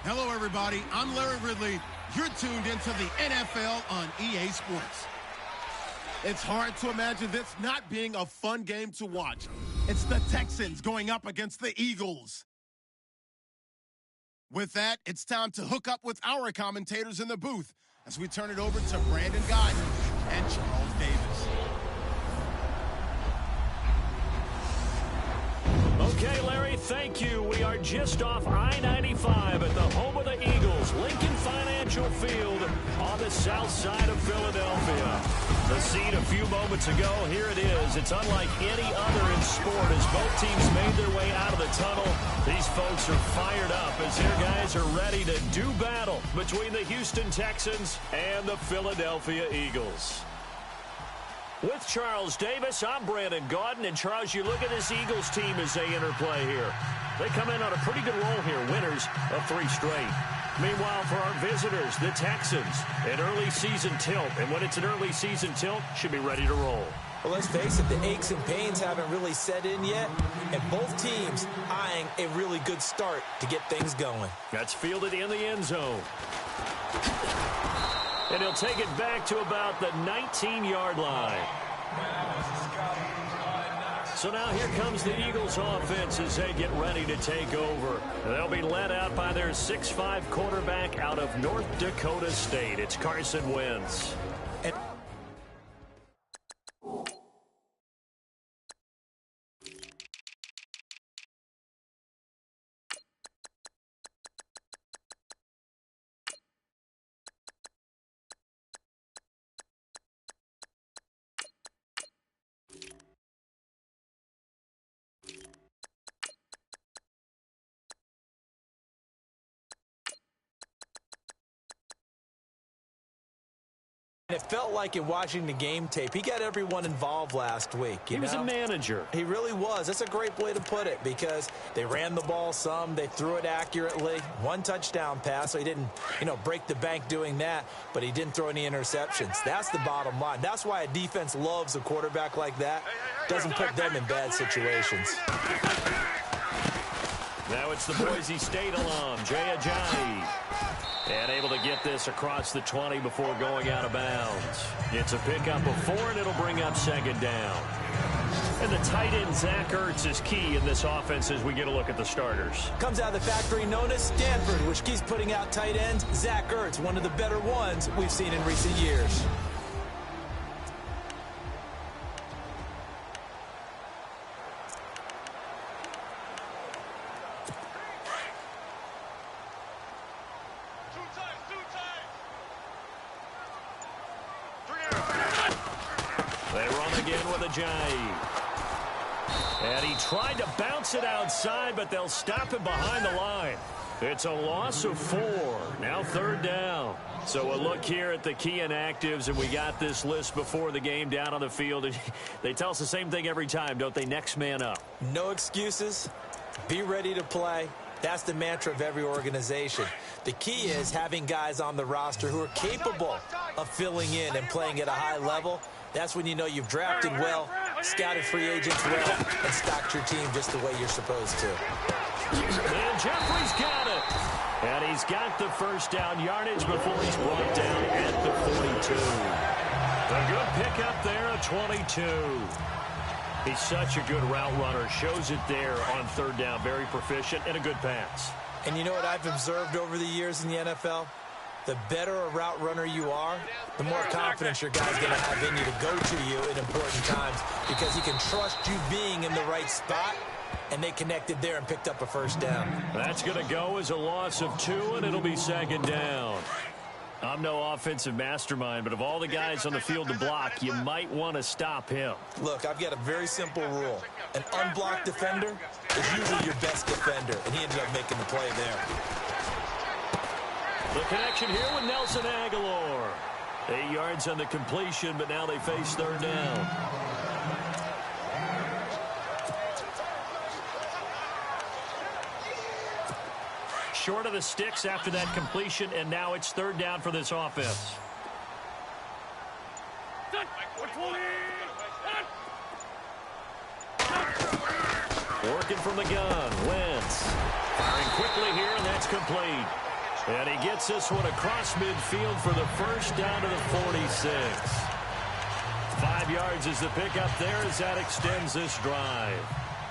Hello, everybody. I'm Larry Ridley. You're tuned into the NFL on EA Sports. It's hard to imagine this not being a fun game to watch. It's the Texans going up against the Eagles. With that, it's time to hook up with our commentators in the booth as we turn it over to Brandon Guyton and Charles Davis. Okay, Larry, thank you. We are just off I-95 at the home of the Eagles, Lincoln Financial Field on the south side of Philadelphia. The scene a few moments ago, here it is. It's unlike any other in sport as both teams made their way out of the tunnel. These folks are fired up as their guys are ready to do battle between the Houston Texans and the Philadelphia Eagles. With Charles Davis, I'm Brandon Guyton. And Charles, you look at this Eagles team as they interplay here. They come in on a pretty good roll here, winners of 3 straight. Meanwhile, for our visitors, the Texans, an early season tilt. And when it's an early season tilt, should be ready to roll. Well, let's face it, the aches and pains haven't really set in yet. And both teams eyeing a really good start to get things going. That's fielded in the end zone. And he'll take it back to about the 19-yard line. So now here comes the Eagles offense as they get ready to take over. They'll be led out by their 6'5" quarterback out of North Dakota State. It's Carson Wentz. It felt like in watching the game tape, he got everyone involved last week. He was a manager. He really was. That's a great way to put it because they ran the ball some. They threw it accurately. 1 touchdown pass, so he didn't, break the bank doing that, but he didn't throw any interceptions. That's the bottom line. That's why a defense loves a quarterback like that. Doesn't put them in bad situations. Now it's the Boise State alum, Jay Ajayi. And able to get this across the 20 before going out of bounds. It's a pickup of 4, and it'll bring up 2nd down. And the tight end, Zach Ertz, is key in this offense as we get a look at the starters. Comes out of the factory known as Stanford, which keeps putting out tight ends. Zach Ertz, one of the better ones we've seen in recent years. And he tried to bounce it outside, but they'll stop him behind the line. It's a loss of 4. Now 3rd down. So a look here at the key inactives, and we got this list before the game down on the field. And they tell us the same thing every time, don't they? Next man up. No excuses. Be ready to play. That's the mantra of every organization. The key is having guys on the roster who are capable of filling in and playing at a high level. That's when you know you've drafted well, scouted free agents well, and stocked your team just the way you're supposed to. And Jeffrey's got it. And he's got the first down yardage before he's brought down at the 42. A good pickup there at 22. He's such a good route runner. Shows it there on 3rd down. Very proficient and a good pass. And you know what I've observed over the years in the NFL? The better a route runner you are, the more confidence your guy's going to have in you to go to you in important times because he can trust you being in the right spot, and they connected there and picked up a first down. That's going to go as a loss of 2, and it'll be 2nd down. I'm no offensive mastermind, but of all the guys on the field to block, you might want to stop him. Look, I've got a very simple rule. An unblocked defender is usually your best defender, and he ended up making the play there. The connection here with Nelson Aguilar. 8 yards on the completion, but now they face 3rd down. Short of the sticks after that completion, and now it's 3rd down for this offense. Working from the gun, Wentz. Firing quickly here, and that's complete. And he gets this one across midfield for the first down to the 46. 5 yards is the pickup there as that extends this drive.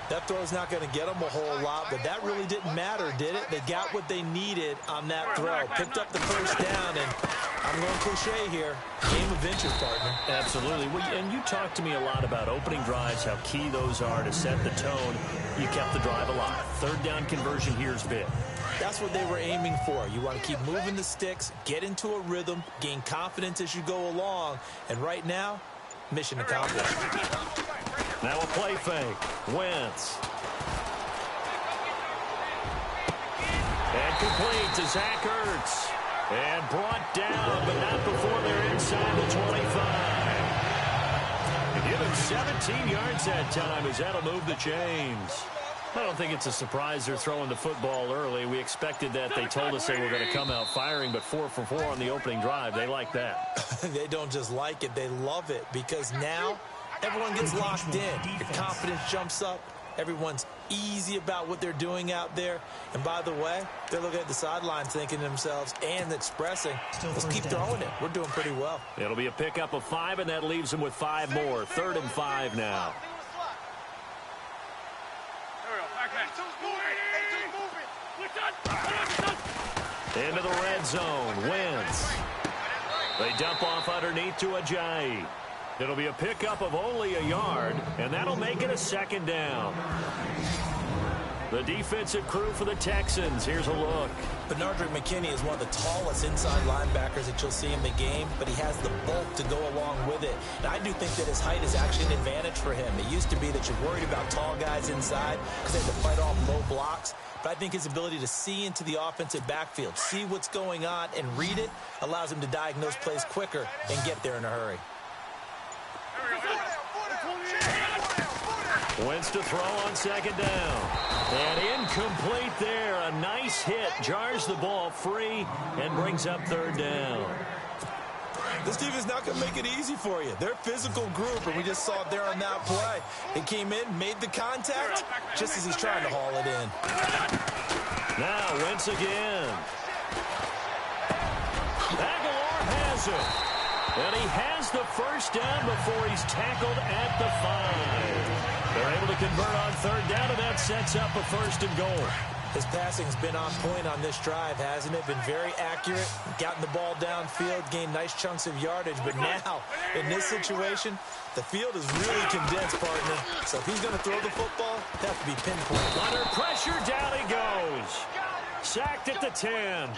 That throw's not going to get them a whole lot, but that really didn't matter, did it? They got what they needed on that throw. Picked up the first down, and I'm going cliche here. Game of inches, partner. Absolutely. Well, and you talked to me a lot about opening drives, how key those are to set the tone. You kept the drive alive. Third down conversion here is big. That's what they were aiming for. You want to keep moving the sticks, get into a rhythm, gain confidence as you go along. And right now, mission accomplished. Now a play fake. Wentz. And complete to Zach Ertz. And brought down, but not before they're inside the 25. Give him 17 yards that time as that'll move the chains. I don't think it's a surprise they're throwing the football early. We expected that. They told us they were going to come out firing, but 4 for 4 on the opening drive. They like that. They don't just like it. They love it because now everyone gets locked in. Your confidence jumps up. Everyone's easy about what they're doing out there. And by the way, they're looking at the sidelines thinking to themselves and expressing, let's keep throwing it. We're doing pretty well. It'll be a pickup of 5, and that leaves them with 5 more. 3rd and 5 now. Into the red zone. Wentz. They dump off underneath to Ajayi. It'll be a pickup of only a yard, and that'll make it a 2nd down. The defensive crew for the Texans. Here's a look. Benardrick McKinney is one of the tallest inside linebackers that you'll see in the game, but he has the bulk to go along with it. And I do think that his height is actually an advantage for him. It used to be that you're worried about tall guys inside because they had to fight off low blocks. But I think his ability to see into the offensive backfield, see what's going on, and read it allows him to diagnose plays quicker and get there in a hurry. Wentz to throw on 2nd down. And incomplete there. A nice hit. Jars the ball free and brings up 3rd down. This team is not going to make it easy for you. They're a physical group, and we just saw it there on that play. He came in, made the contact, just as he's trying to haul it in. Now Wentz again. Aguilar has it. And he has the first down before he's tackled at the 5. They're able to convert on 3rd down, and that sets up a 1st and goal. His passing's been on point on this drive, hasn't it? Been very accurate, gotten the ball downfield, gained nice chunks of yardage. But now, in this situation, the field is really condensed, partner. So if he's going to throw the football, it has to be pinpoint. Under pressure, down he goes. Sacked at the 10.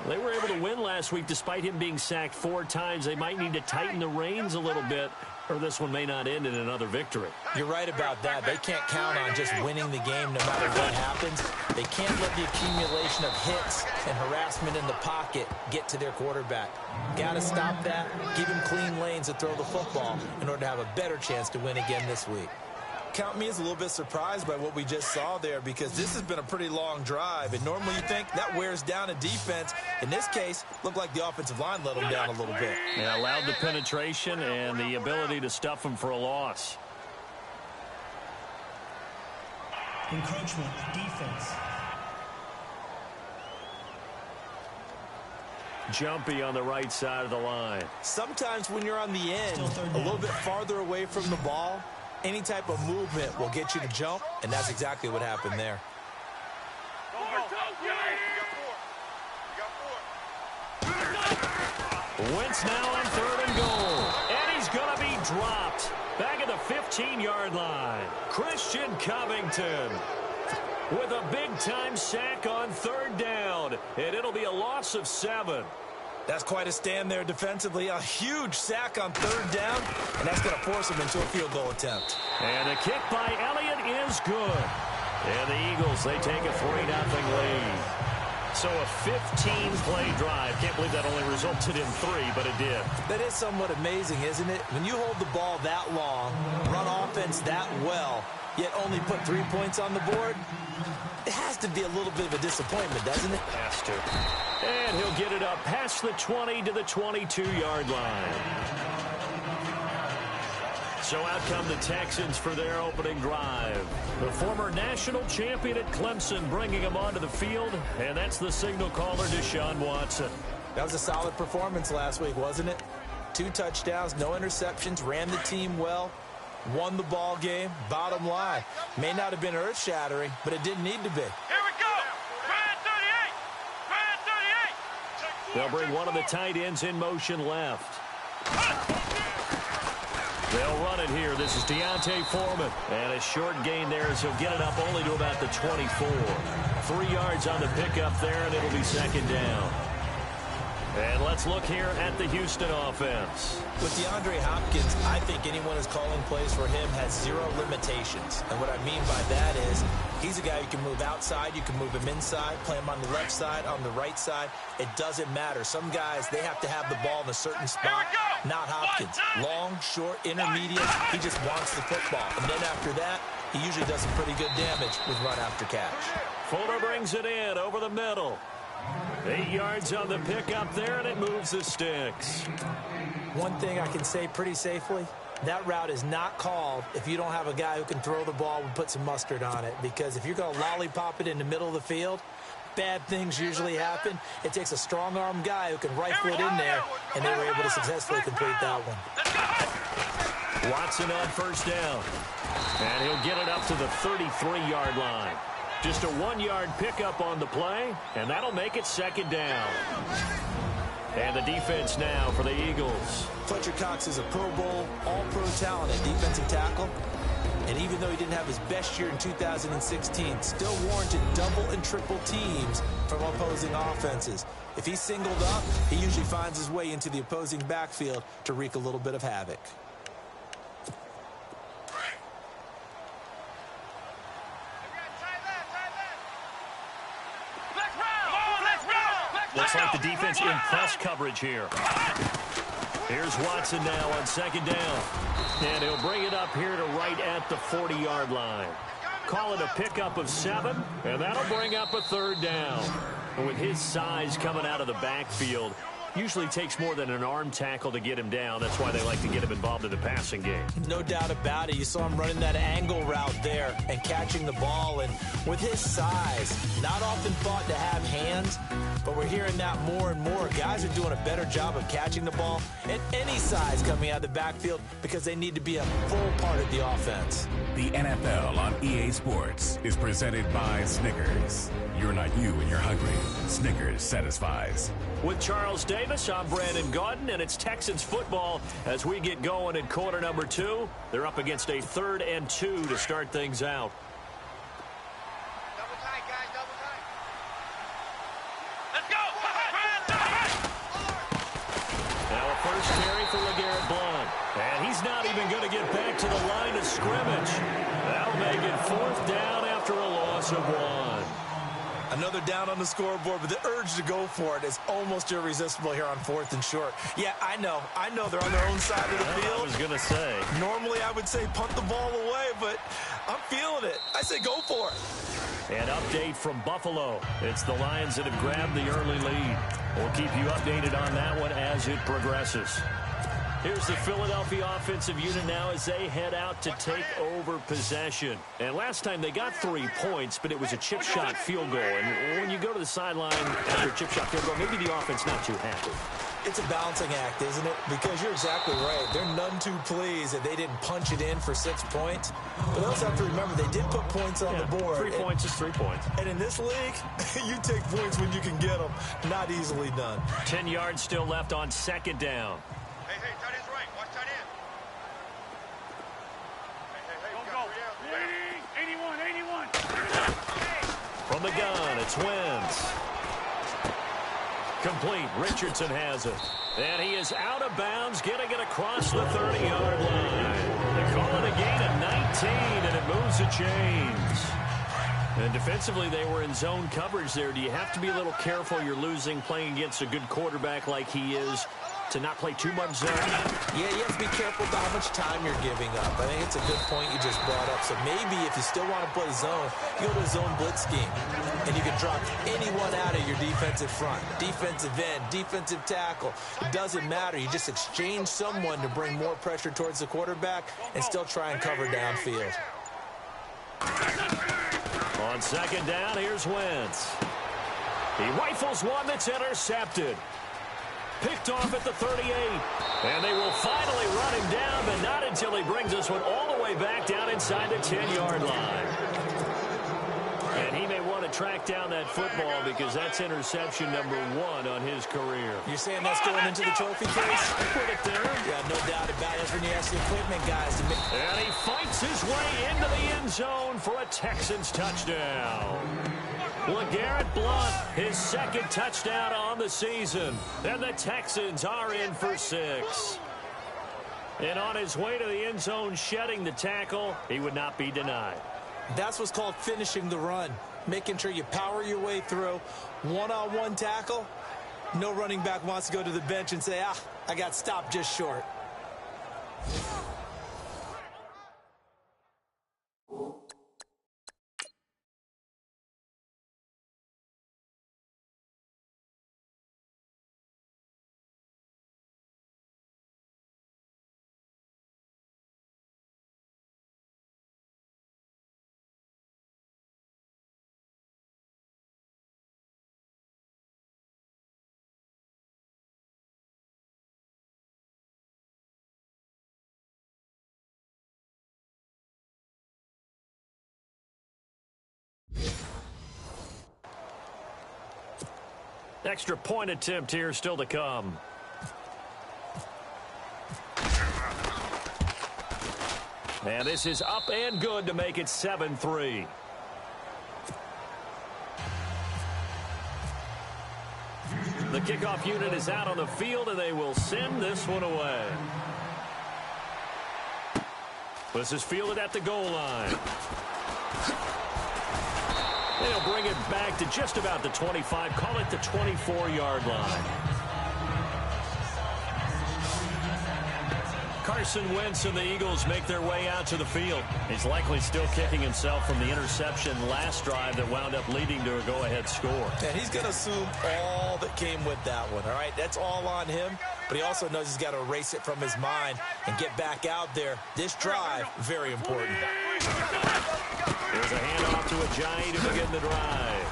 They were able to win last week despite him being sacked 4 times. They might need to tighten the reins a little bit, or this one may not end in another victory. You're right about that. They can't count on just winning the game no matter what happens. They can't let the accumulation of hits and harassment in the pocket get to their quarterback. Got to stop that, give him clean lanes to throw the football in order to have a better chance to win again this week. Count me as a little bit surprised by what we just saw there because this has been a pretty long drive, and normally you think that wears down a defense. In this case, looked like the offensive line let them down a little bit. Yeah, allowed the penetration and the ability to stuff them for a loss. Encroachment, defense. Jumpy on the right side of the line. Sometimes when you're on the end, a little bit farther away from the ball, any type of movement will get you to jump, and that's exactly what happened there. Wentz now on 3rd and goal. And he's going to be dropped. Back at the 15-yard line. Christian Covington with a big-time sack on 3rd down. And it'll be a loss of 7. That's quite a stand there defensively. A huge sack on 3rd down, and that's going to force him into a field goal attempt. And the kick by Elliott is good. And the Eagles, they take a 3-0 lead. So a 15-play drive. Can't believe that only resulted in 3, but it did. That is somewhat amazing, isn't it? When you hold the ball that long, run offense that well, yet only put 3 points on the board, it has to be a little bit of a disappointment, doesn't it? Has to. And he'll get it up past the 20 to the 22-yard line. So out come the Texans for their opening drive. The former national champion at Clemson bringing him onto the field, and that's the signal caller, Deshaun Watson. That was a solid performance last week, wasn't it? 2 touchdowns, no interceptions, ran the team well, won the ball game. Bottom line, may not have been earth-shattering, but it didn't need to be. Here we go. Brand 38. They'll bring one of the tight ends in motion left. They'll run it here. This is Deontay Foreman. And a short gain there as he'll get it up only to about the 24. 3 yards on the pickup there, and it'll be second down. And let's look here at the Houston offense. With DeAndre Hopkins, I think anyone who's calling plays for him has 0 limitations. And what I mean by that is he's a guy you can move outside, you can move him inside, play him on the left side, on the right side. It doesn't matter. Some guys, they have to have the ball in a certain spot. Not Hopkins. Long, short, intermediate. He just wants the football. And then after that, he usually does some pretty good damage with run after catch. Fuller brings it in over the middle. 8 yards on the pickup there, and it moves the sticks. One thing I can say pretty safely, that route is not called if you don't have a guy who can throw the ball and put some mustard on it. Because if you're going to lollipop it in the middle of the field, bad things usually happen. It takes a strong-arm guy who can rifle it in there, and they were able to successfully complete that one. Watson on first down. And he'll get it up to the 33-yard line. Just a 1-yard pickup on the play, and that'll make it second down. And the defense now for the Eagles. Fletcher Cox is a Pro Bowl, all-pro talent at defensive tackle. And even though he didn't have his best year in 2016, still warranted double and triple teams from opposing offenses. If he's singled up, he usually finds his way into the opposing backfield to wreak a little bit of havoc. Looks like the defense in press coverage here. Here's Watson now on second down. And he'll bring it up here to right at the 40-yard line. Call it a pickup of 7, and that'll bring up a third down. And with his size coming out of the backfield, usually takes more than an arm tackle to get him down. That's why they like to get him involved in the passing game. No doubt about it. You saw him running that angle route there and catching the ball. And with his size, not often thought to have hands, but we're hearing that more and more. Guys are doing a better job of catching the ball at any size coming out of the backfield because they need to be a full part of the offense. The NFL on EA Sports is presented by Snickers. You're not you when you're hungry. Snickers satisfies. With Charles Davis, I'm Brandon Gaudin, and it's Texans football as we get going in quarter number 2. They're up against a 3rd and 2 to start things out. Double tight, guys, double tight. Let's go! Now a first carry for LeGarrette Blount. And he's not even going to get back to the line of scrimmage. That'll make it 4th down after a loss of 1. Another down on the scoreboard, but the urge to go for it is almost irresistible here on 4th and short. Yeah, I know they're on their own side of the field. I was going to say. Normally I would say punt the ball away, but I'm feeling it. I say go for it. An update from Buffalo. It's the Lions that have grabbed the early lead. We'll keep you updated on that one as it progresses. Here's the Philadelphia offensive unit now as they head out to take over possession. And last time they got 3 points, but it was a chip shot field goal. And when you go to the sideline after a chip shot field goal, maybe the offense not too happy. It's a balancing act, isn't it? Because you're exactly right. They're none too pleased that they didn't punch it in for 6 points. But they also have to remember they did put points on the board. 3 points is 3 points. And in this league, you take points when you can get them. Not easily done. 10 yards still left on second down. Hey, tight end's right. Watch tight end. Hey, go. 81. From the gun, it's Wentz. Complete. Richardson has it. And he is out of bounds, getting it across the 30-yard line. They call it a gain of 19, and it moves the chains. And defensively, they were in zone coverage there. Do you have to be a little careful? You're losing, playing against a good quarterback like he is, to not play too much zone. Yeah, you have to be careful about how much time you're giving up. I think it's a good point you just brought up. So maybe if you still want to play zone, you go to a zone blitz scheme. And you can drop anyone out of your defensive front. Defensive end, defensive tackle. It doesn't matter. You just exchange someone to bring more pressure towards the quarterback and still try and cover downfield. On second down, here's Wentz. He rifles one that's intercepted. Picked off at the 38. And they will finally run him down, but not until he brings this one all the way back down inside the 10-yard line. And he may want to track down that football because that's interception number 1 on his career. You're saying that's going into the trophy case? Put it there. Yeah, no doubt about it. That's when you ask the equipment guys to make... And he fights his way into the end zone for a Texans touchdown. LeGarrette Blount, his second touchdown on the season. And the Texans are in for 6. And on his way to the end zone, shedding the tackle, he would not be denied. That's what's called finishing the run. Making sure you power your way through. One-on-one tackle. No running back wants to go to the bench and say, I got stopped just short. Extra point attempt here still to come. And this is up and good to make it 7-3. The kickoff unit is out on the field, and they will send this one away. This is fielded at the goal line. They'll bring it back to just about the 25. Call it the 24-yard line. Carson Wentz and the Eagles make their way out to the field. He's likely still kicking himself from the interception last drive that wound up leading to a go-ahead score. And he's going to assume all that came with that one, all right? That's all on him, but he also knows he's got to erase it from his mind and get back out there. This drive, very important. Here's a handoff to Ajayi to begin the drive.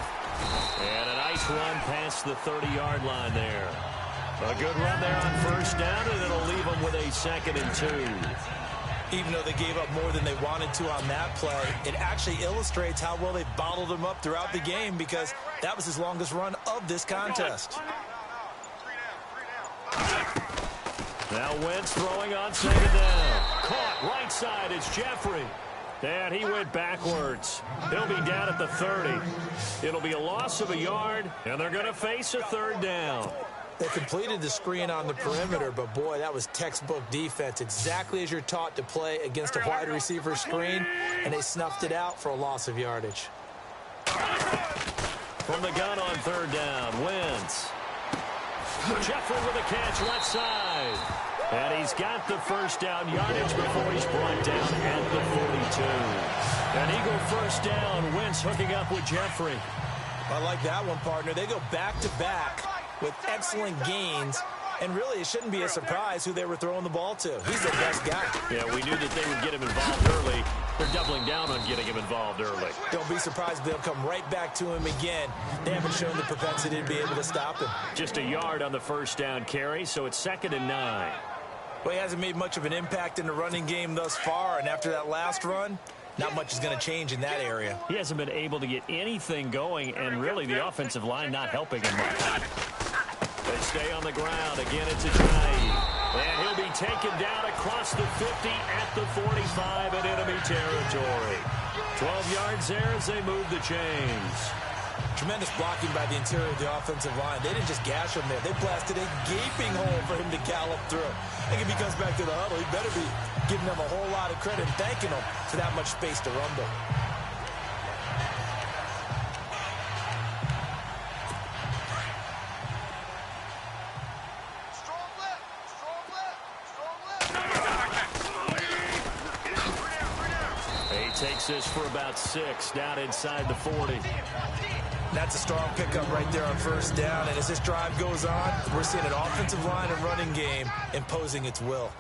And a nice run past the 30-yard line there. A good run there on first down, and it'll leave them with a 2nd and 2. Even though they gave up more than they wanted to on that play, it actually illustrates how well they bottled him up throughout the game because that was his longest run of this contest. Now Wentz throwing on 2nd down. Caught right side is Jeffrey. And he went backwards. He'll be down at the 30. It'll be a loss of a yard, and they're going to face a 3rd down. They completed the screen on the perimeter, but boy, that was textbook defense. Exactly as you're taught to play against a wide receiver screen, and they snuffed it out for a loss of yardage. From the gun on 3rd down, Wentz. Jeffrey with a catch left side. And he's got the first down yardage before he's brought down at the 42. An Eagle first down. Wentz hooking up with Jeffrey. I like that one, partner. They go back-to-back with excellent gains. And really, it shouldn't be a surprise who they were throwing the ball to. He's the best guy. Yeah, we knew that they would get him involved early. They're doubling down on getting him involved early. Don't be surprised if they'll come right back to him again. They haven't shown the propensity to be able to stop him. Just a yard on the first down carry, so it's 2nd and 9. Well, he hasn't made much of an impact in the running game thus far, and after that last run, not much is going to change in that area. He hasn't been able to get anything going, and really the offensive line not helping him much. They stay on the ground. Again, it's Ajayi. And he'll be taken down across the 50 at the 45 in enemy territory. 12 yards there as they move the chains. Tremendous blocking by the interior of the offensive line. They didn't just gash him there. They blasted a gaping hole for him to gallop through. I think if he comes back to the huddle, he better be giving them a whole lot of credit and thanking them for that much space to rumble. takes this for about 6 down inside the 40. That's a strong pickup right there on first down. And as this drive goes on, we're seeing an offensive line and running game imposing its will.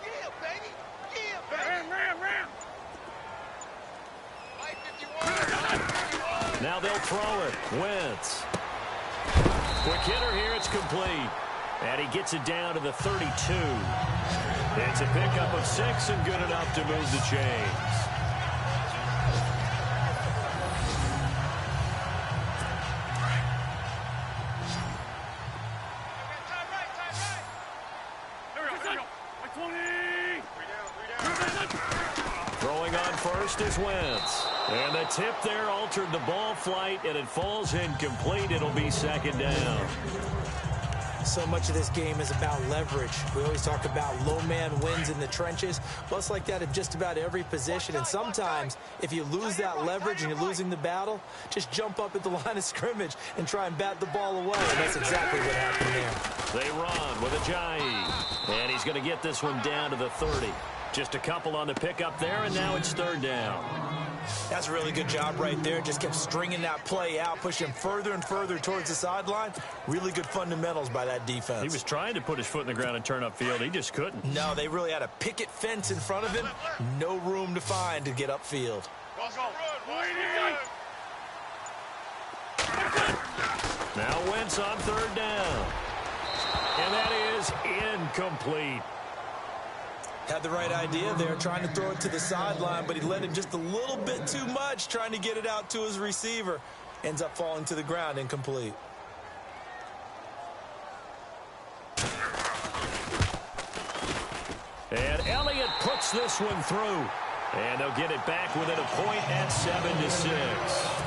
Yeah, baby. Yeah, baby. Ram. Now they'll throw it. Wentz. Quick hitter here. It's complete. And he gets it down to the 32. It's a pickup of 6 and good enough to move the chains. Throwing on first is Wentz. And the tip there altered the ball flight, and it falls incomplete. It'll be second down. So much of this game is about leverage. We always talk about low man wins in the trenches. Well, it's like that in just about every position. And sometimes, if you lose that leverage and you're losing the battle, just jump up at the line of scrimmage and try and bat the ball away. And that's exactly what happened there. They run with Ajayi. And he's going to get this one down to the 30. Just a couple on the pickup there, and now it's third down. That's a really good job right there. Just kept stringing that play out, pushing further and further towards the sideline. Really good fundamentals by that defense. He was trying to put his foot in the ground and turn upfield. He just couldn't. No, they really had a picket fence in front of him. No room to find to get upfield. Now Wentz on third down. And that is incomplete. Had the right idea there, trying to throw it to the sideline, but he let it just a little bit too much, trying to get it out to his receiver. Ends up falling to the ground, incomplete. And Elliott puts this one through. And they'll get it back within a point at 7-6.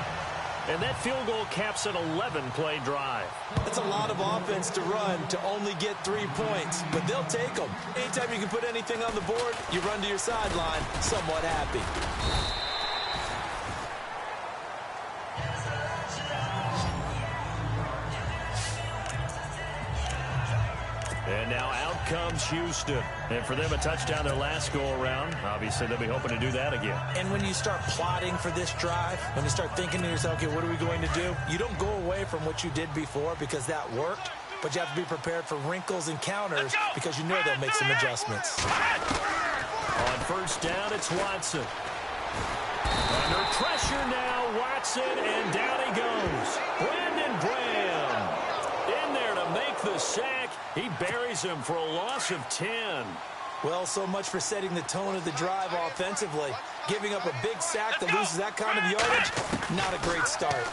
And that field goal caps an 11-play drive. That's a lot of offense to run to only get 3 points, but they'll take them. Anytime you can put anything on the board, you run to your sideline somewhat happy. And now out comes Houston. And for them, a touchdown their last go-around. Obviously, they'll be hoping to do that again. And when you start plotting for this drive, when you start thinking to yourself, okay, what are we going to do? You don't go away from what you did before because that worked, but you have to be prepared for wrinkles and counters because you know they'll make some adjustments. On first down, it's Watson. Under pressure now, Watson, and down he goes. Brandon Graham in there to make the sack. He buries him for a loss of 10. Well, so much for setting the tone of the drive offensively. Giving up a big sack that loses that kind of yardage, not a great start.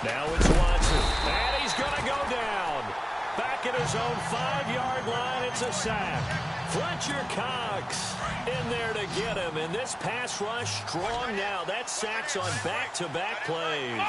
Now it's Watson, and he's going to go down. Back at his own 5-yard line, it's a sack. Fletcher Cox in there to get him, and this pass rush strong now. That sack's on back-to-back plays.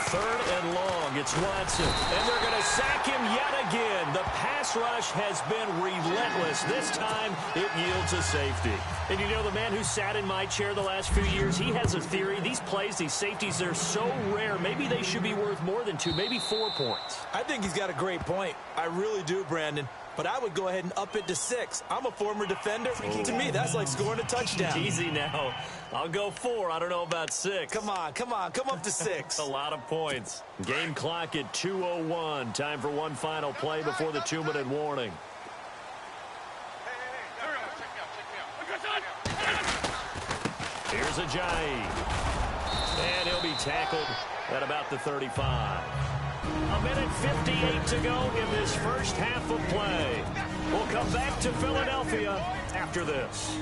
Third and long, it's Watson, and they're going to sack him yet again. The pass rush has been relentless. This time, it yields a safety. And you know, the man who sat in my chair the last few years, he has a theory. These plays, these safeties, they're so rare. Maybe they should be worth more than 2, maybe 4 points. I think he's got a great point. I really do, Brandon. But I would go ahead and up it to 6. I'm a former defender. To me, that's like scoring a touchdown. Easy now. I'll go 4. I don't know about 6. Come on. Come up to 6. A lot of points. Game clock at 2:01. Time for one final play before the 2-minute warning. Here's Ajayi. And he'll be tackled at about the 35. A minute 58 to go in this first half of play. We'll come back to Philadelphia after this.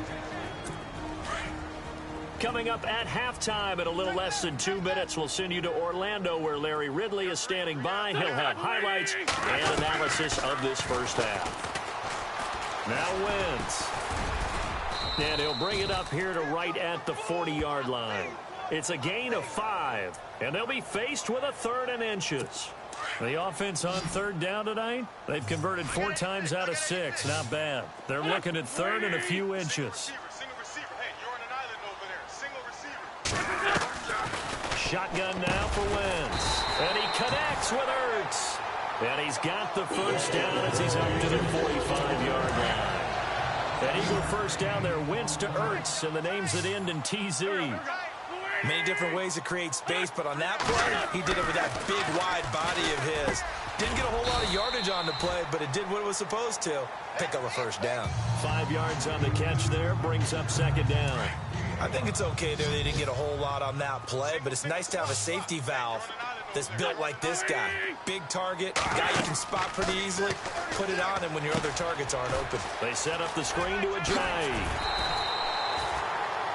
Coming up at halftime in a little less than 2 minutes, we'll send you to Orlando where Larry Ridley is standing by. He'll have highlights and analysis of this first half. Now Wentz. And he'll bring it up here to right at the 40-yard line. It's a gain of 5, and they'll be faced with a 3rd and inches. The offense on third down tonight, they've converted 4 times out of 6. Not bad. They're looking at 3rd and a few inches. Shotgun now for Wentz. And he connects with Ertz. And he's got the first down as he's up to the 45-yard line. An Eagle first down there. Wentz to Ertz, and the names that end in TZ. Many different ways to create space, but on that play, he did it with that big, wide body of his. Didn't get a whole lot of yardage on the play, but it did what it was supposed to. Pick up a first down. 5 yards on the catch there. Brings up second down. I think it's okay there. They didn't get a whole lot on that play, but it's nice to have a safety valve that's built like this guy. Big target, guy you can spot pretty easily. Put it on him when your other targets aren't open. They set up the screen to Ajayi.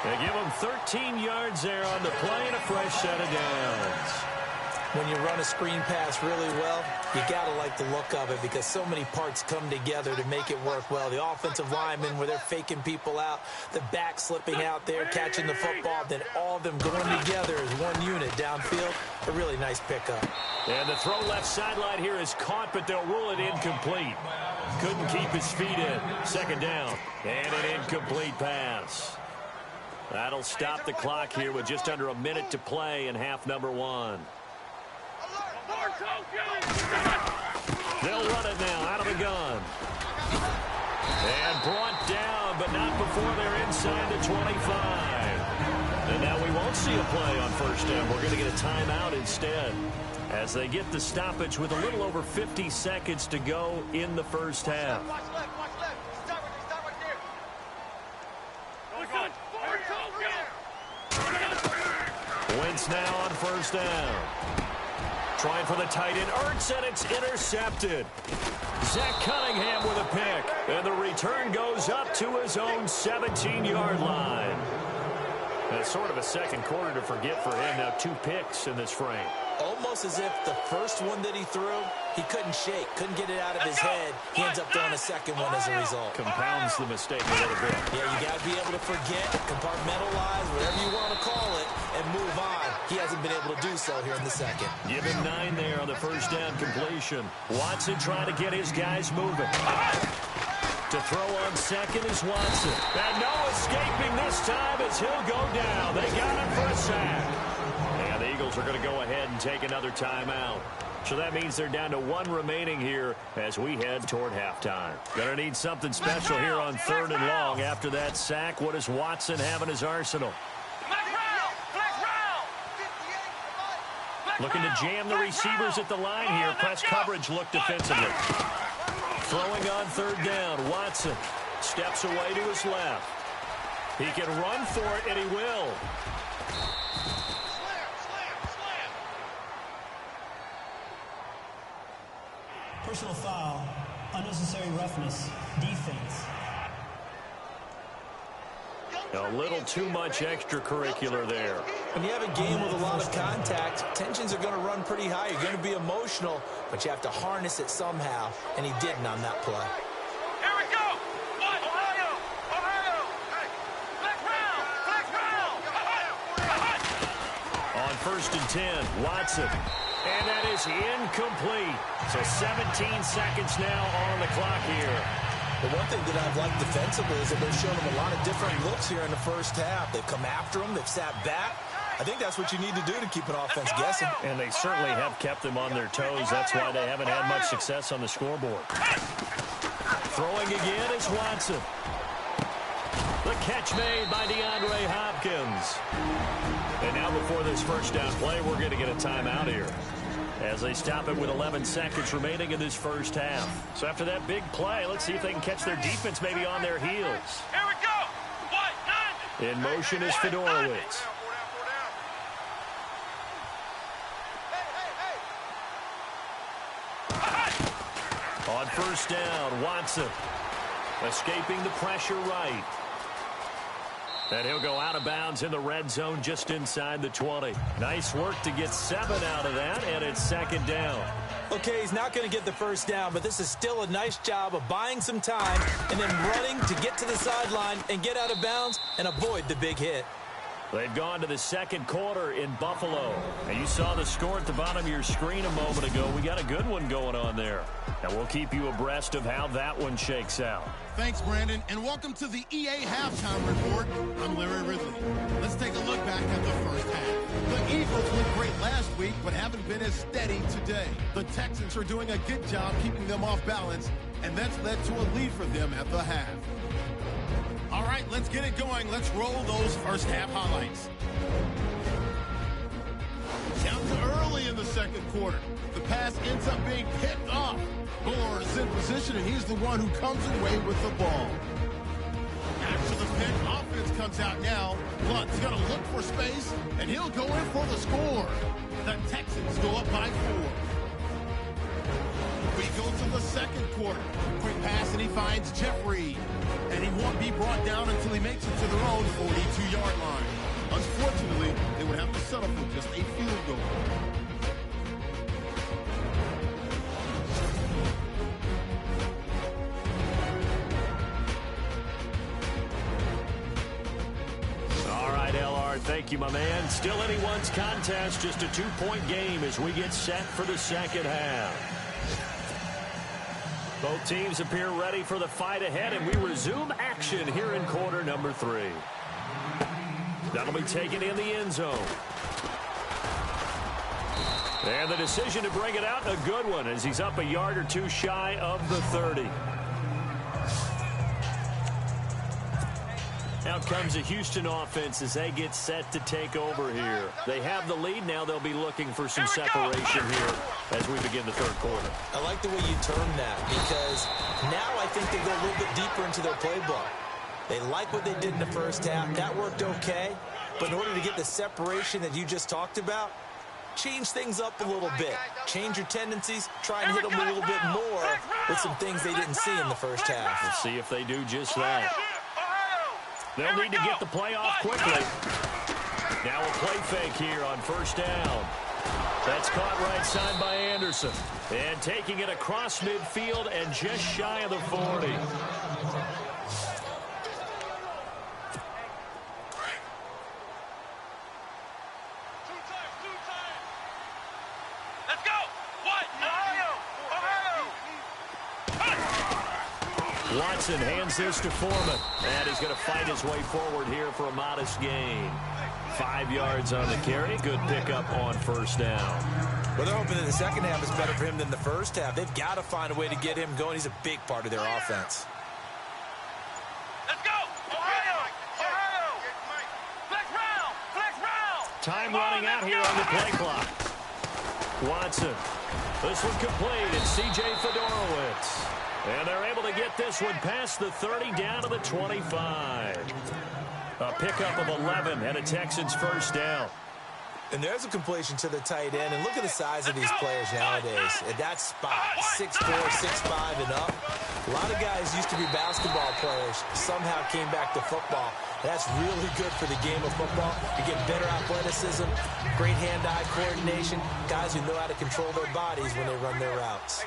They give him 13 yards there on the play and a fresh set of downs. When you run a screen pass really well, you got to like the look of it because so many parts come together to make it work well. The offensive linemen where they're faking people out, the back slipping out there, catching the football, then all of them going together as one unit downfield. A really nice pickup. And the throw left sideline here is caught, but they'll rule it incomplete. Couldn't keep his feet in. Second down. And an incomplete pass. That'll stop the clock here with just under a minute to play in half number 1. They'll run it now out of the gun. And brought down, but not before they're inside the 25. And now we won't see a play on first down. We're going to get a timeout instead as they get the stoppage with a little over 50 seconds to go in the first half. Watch left, watch left. Start right there. Wentz now on first down. Trying for the tight end, Ertz, and it's intercepted. Zach Cunningham with a pick, and the return goes up to his own 17-yard line. That's sort of a second quarter to forget for him. Now 2 picks in this frame. Almost as if the first one that he threw, he couldn't shake, couldn't get it out of his head. He ends up throwing a second one as a result. Compounds the mistake a little bit. Yeah, you got to be able to forget, compartmentalize, whatever you want to call it, and move on. He hasn't been able to do so here in the second. Give him 9 there on the first down completion. Watson trying to get his guys moving. To throw on second is Watson. And no escaping this time as he'll go down. They got him for a sack. And the Eagles are going to go ahead and take another timeout. So that means they're down to 1 remaining here as we head toward halftime. Going to need something special here on 3rd and long. After that sack, what does Watson have in his arsenal? Looking to jam the receivers at the line here. Press coverage look defensively. Throwing on 3rd down, Watson steps away to his left. He can run for it, and he will. Personal foul, unnecessary roughness, defense. A little too much extracurricular there. When you have a game with a lot of contact, tensions are going to run pretty high. You're going to be emotional, but you have to harness it somehow, and he didn't on that play. Here we go. Ohio. Hey, flex round. On 1st and 10, Watson. And that is incomplete. So 17 seconds now on the clock here. The one thing that I've liked defensively is that they've shown him a lot of different looks here in the first half. They've come after him. They've sat back. I think that's what you need to do to keep an offense guessing. And they certainly have kept them on their toes. That's why they haven't had much success on the scoreboard. Throwing again is Watson. The catch made by DeAndre Hopkins. And now before this first down play, we're going to get a timeout here as they stop it with 11 seconds remaining in this first half. So after that big play, let's see if they can catch their defense maybe on their heels. Here we go. In motion is Fedorowicz. On first down, Watson escaping the pressure right. And he'll go out of bounds in the red zone just inside the 20. Nice work to get 7 out of that, and it's second down. Okay, he's not going to get the first down, but this is still a nice job of buying some time and then running to get to the sideline and get out of bounds and avoid the big hit. They've gone to the second quarter in Buffalo. And you saw the score at the bottom of your screen a moment ago. We got a good one going on there. And we'll keep you abreast of how that one shakes out. Thanks, Brandon, and welcome to the EA Halftime Report. I'm Larry Ridley. Let's take a look back at the first half. The Eagles were great last week, but haven't been as steady today. The Texans are doing a good job keeping them off balance, and that's led to a lead for them at the half. right, let's get it going. Let's roll those first half highlights. Counts early in the second quarter. The pass ends up being picked off. Moore is in position, and he's the one who comes away with the ball. After the pick, offense comes out now. Blunt's going to look for space, and he'll go in for the score. The Texans go up by 4. We go to the second quarter. Quick pass, and he finds Jeffrey. And he won't be brought down until he makes it to their own 42-yard line. Unfortunately, they would have to settle for just a field goal. All right, LR, thank you, my man. Still anyone's contest, just a 2-point game as we get set for the second half. Both teams appear ready for the fight ahead, and we resume action here in quarter number 3. That'll be taken in the end zone. And the decision to bring it out, a good one, as he's up a yard or two shy of the 30. Out comes the Houston offense as they get set to take over here. They have the lead now. They'll be looking for some separation here as we begin the third quarter. I like the way you term that, because now I think they go a little bit deeper into their playbook. They like what they did in the first half. That worked okay. But in order to get the separation that you just talked about, change things up a little bit. Change your tendencies. Try and hit them a little bit more with some things they didn't see in the first half. We'll see if they do just that. They'll need to get the play off quickly. Now a play fake here on first down. That's caught right side by Anderson. And taking it across midfield and just shy of the 40. Let's go! What? Ohio! Watson hands this to Foreman. And he's going to fight his way forward here for a modest gain. 5 yards on the carry. Good pickup on first down. Well, they're hoping that the second half is better for him than the first half. They've got to find a way to get him going. He's a big part of their offense. Let's go! Ohio! Flex round! Flex round! Time running out here on the play clock. Watson. This one complete. It's C.J. Fedorowicz. And they're able to get this one past the 30 down to the 25. A pickup of 11 and a Texans first down. And there's a completion to the tight end. And look at the size of these players nowadays. At that spot, 6'4", 6'5", and up. A lot of guys used to be basketball players, somehow came back to football. That's really good for the game of football. You get better athleticism, great hand-eye coordination, guys who know how to control their bodies when they run their routes.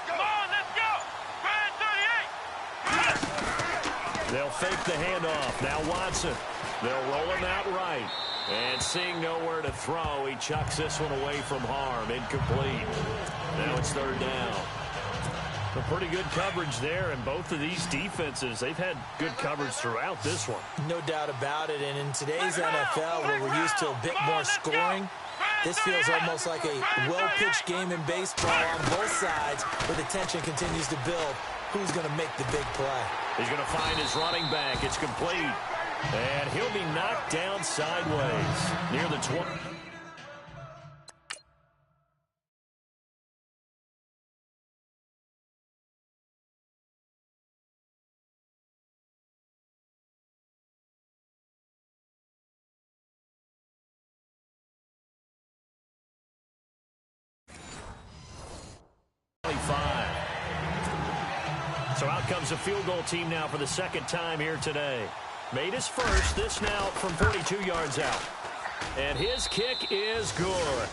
Come on, let's go! Grand 38! They'll fake the handoff. Now Watson. They'll roll him out right. And seeing nowhere to throw, he chucks this one away from harm. Incomplete. Now it's third down. A pretty good coverage there, and both of these defenses, they've had good coverage throughout this one. No doubt about it, and in today's NFL, where we're used to a bit more scoring, this feels almost like a well-pitched game in baseball on both sides, where the tension continues to build. Who's going to make the big play? He's going to find his running back. It's complete. And he'll be knocked down sideways near the 20. So out comes the field goal team now for the second time here today. Made his first, this now from 42 yards out. And his kick is good.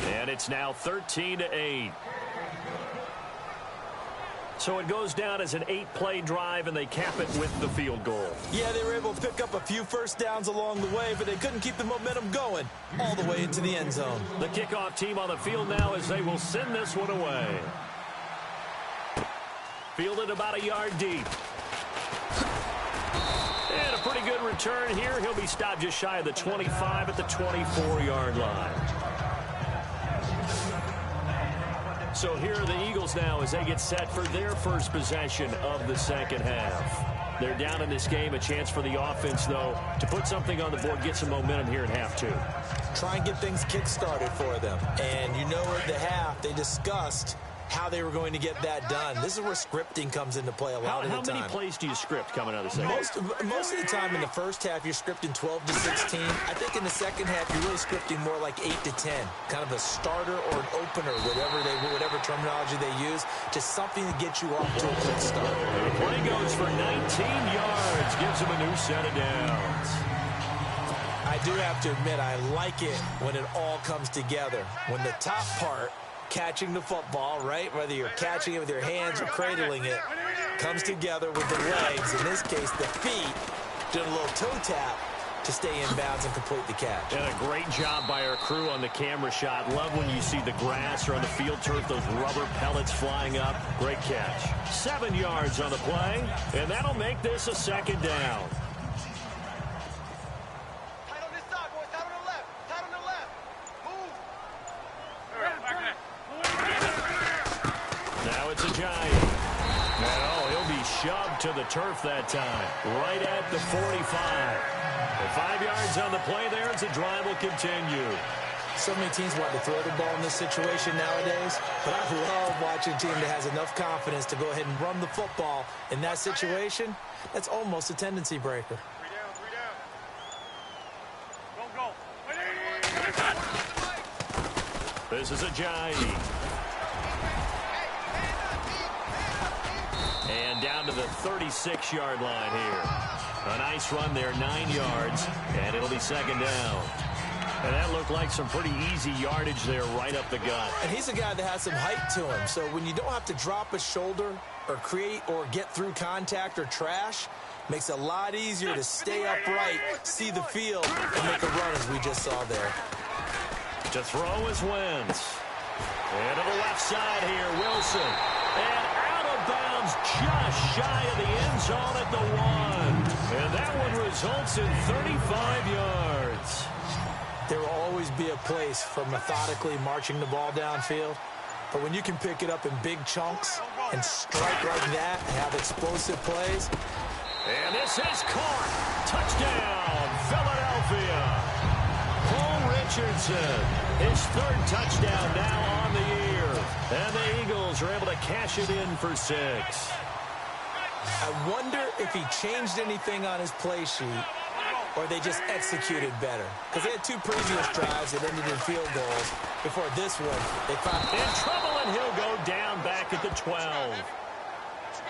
And it's now 13-8. So it goes down as an 8-play drive, and they cap it with the field goal. Yeah, they were able to pick up a few first downs along the way, but they couldn't keep the momentum going all the way into the end zone. The kickoff team on the field now as they will send this one away. Fielded about a yard deep. And a pretty good return here. He'll be stopped just shy of the 25 at the 24-yard line. So here are the Eagles now as they get set for their first possession of the second half. They're down in this game. A chance for the offense, though, to put something on the board, get some momentum here in half two. Try and get things kick-started for them. And you know at the half, they discussed how they were going to get that done. This is where scripting comes into play a lot of the time. How many plays do you script coming out of the second? Most of the time in the first half, you're scripting 12 to 16. I think in the second half, you're really scripting more like 8 to 10. Kind of a starter or an opener, whatever terminology they use. Just something to get you off to a quick start. The play goes for 19 yards. Gives them a new set of downs. I do have to admit, I like it when it all comes together. When the top part, catching the football, right? Whether you're catching it with your hands or cradling it, comes together with the legs. In this case, the feet, doing a little toe tap to stay in bounds and complete the catch. And a great job by our crew on the camera shot. Love when you see the grass or on the field turf, those rubber pellets flying up. Great catch. 7 yards on the play, and that'll make this a second down. Now it's a Giant. No, he'll be shoved to the turf that time. Right at the 45. The 5 yards on the play there as the drive will continue. So many teams want to throw the ball in this situation nowadays, but I love watching a team that has enough confidence to go ahead and run the football. In that situation, that's almost a tendency breaker. 3 down, 3 down. Go. This is a Giant. And down to the 36-yard line here. A nice run there, 9 yards, and it'll be second down. And that looked like some pretty easy yardage there right up the gut. And he's a guy that has some height to him, so when you don't have to drop a shoulder or create or get through contact or trash, makes it a lot easier to stay upright, see the field, and make a run as we just saw there. To throw is Wentz. And to the left side here, Wilson. And out of bounds just shy of the end zone at the 1. And that one results in 35 yards. There will always be a place for methodically marching the ball downfield. But when you can pick it up in big chunks and strike like that and have explosive plays. And this is caught. Touchdown, Philadelphia. Paul Richardson, his 3rd touchdown now on the year. And the Eagles are able to cash it in for 6. I wonder if he changed anything on his play sheet or they just executed better. Because they had 2 previous drives that ended in field goals. Before this one, they found in trouble, and he'll go down back at the 12.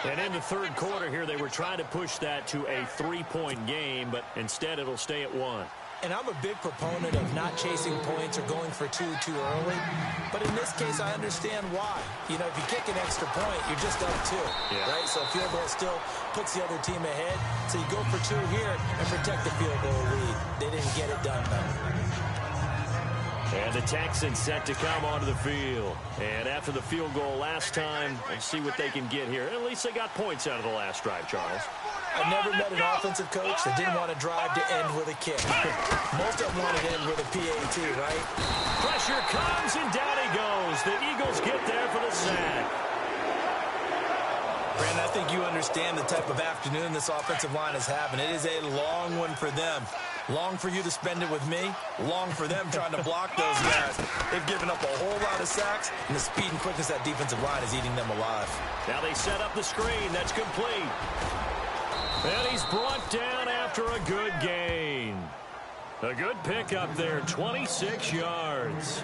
And in the 3rd quarter here, they were trying to push that to a 3-point game, but instead it'll stay at 1. And I'm a big proponent of not chasing points or going for 2 too early. But in this case, I understand why. You know, if you kick an extra point, you're just up 2, right? So field goal still puts the other team ahead. So you go for 2 here and protect the field goal lead. They didn't get it done, though. And the Texans set to come onto the field. And after the field goal last time, let's see what they can get here. At least they got points out of the last drive, Charles. I've never met an offensive coach that didn't want to drive to end with a kick. Most of them want to end with a PAT, right? Pressure comes, and down he goes. The Eagles get there for the sack. Brandon, I think you understand the type of afternoon this offensive line is having. It is a long one for them. Long for you to spend it with me. Long for them trying to block those guys. They've given up a whole lot of sacks, and the speed and quickness of that defensive line is eating them alive. Now they set up the screen. That's complete. And he's brought down after a good gain. A good pickup there, 26 yards.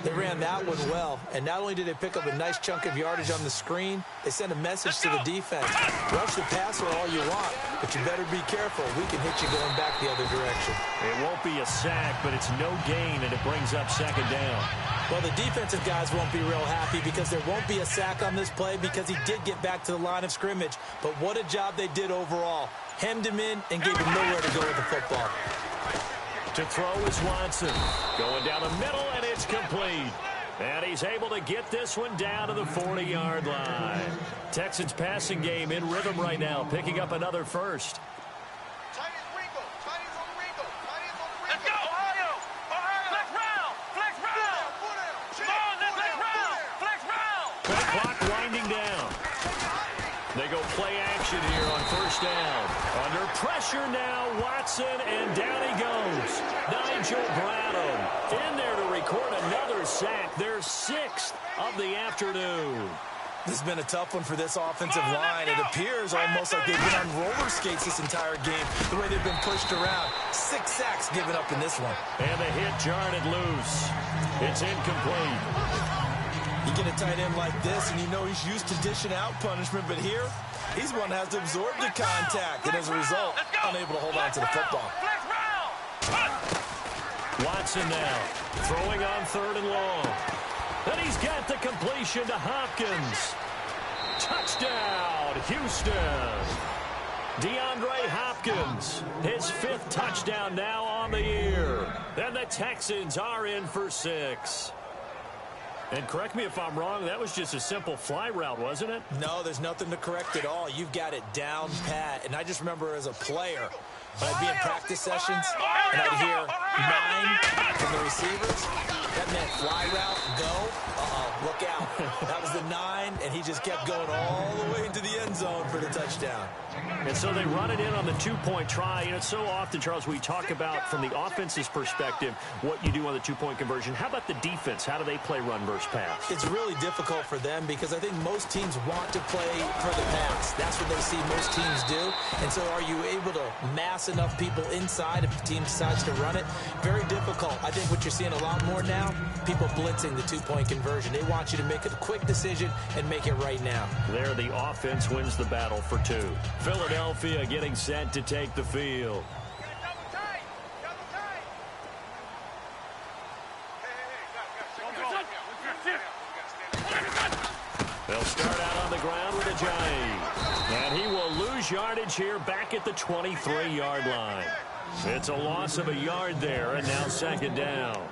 They ran that one well, and not only did they pick up a nice chunk of yardage on the screen, they sent a message to the defense. Rush the passer all you want, but you better be careful. We can hit you going back the other direction. It won't be a sack, but it's no gain, and it brings up second down. Well, the defensive guys won't be real happy because there won't be a sack on this play because he did get back to the line of scrimmage. But what a job they did overall. Hemmed him in and gave him nowhere to go with the football. To throw is Watson. Going down the middle, and it's complete. And he's able to get this one down to the 40-yard line. Texans passing game in rhythm right now, picking up another first. Let's go, Ohio! Flex round! Flex round! Come on, let's flex round! Flex round! The clock winding down. They go play action motion here on first down. Under pressure now, Watson, and down he goes. Nigel Bradham in there to record another sack. Their 6th of the afternoon. This has been a tough one for this offensive line. It appears almost like they've been on roller skates this entire game, the way they've been pushed around. 6 sacks given up in this one. And the hit jarred it loose. It's incomplete. You get a tight end like this, and you know he's used to dishing out punishment, but here, he's one that has to absorb the contact, and as a result, unable to hold on to the football. Watson now, throwing on 3rd and long. And he's got the completion to Hopkins. Touchdown, Houston. DeAndre Hopkins, his 5th touchdown now on the year. And the Texans are in for 6. And correct me if I'm wrong, that was just a simple fly route, wasn't it? No, there's nothing to correct at all. You've got it down pat. And I just remember as a player, when I'd be in practice sessions, and I'd hear 9 from the receivers. That meant fly route, go. Look out. That was the 9, and he just kept going all the way into the end zone for the touchdown. And so they run it in on the 2-point try. You know, so often, Charles, we talk about from the offense's perspective what you do on the 2-point conversion. How about the defense? How do they play run versus pass? It's really difficult for them because I think most teams want to play for the pass. That's what they see most teams do. And so are you able to mass enough people inside if the team decides to run it? Very difficult. I think what you're seeing a lot more now, people blitzing the 2-point conversion. They want you to make a quick decision and make it right now. There, the offense wins the battle for 2. Philadelphia getting set to take the field. They'll start out on the ground with a Giant. And he will lose yardage here back at the 23-yard line. It's a loss of a yard there, and now 2nd down.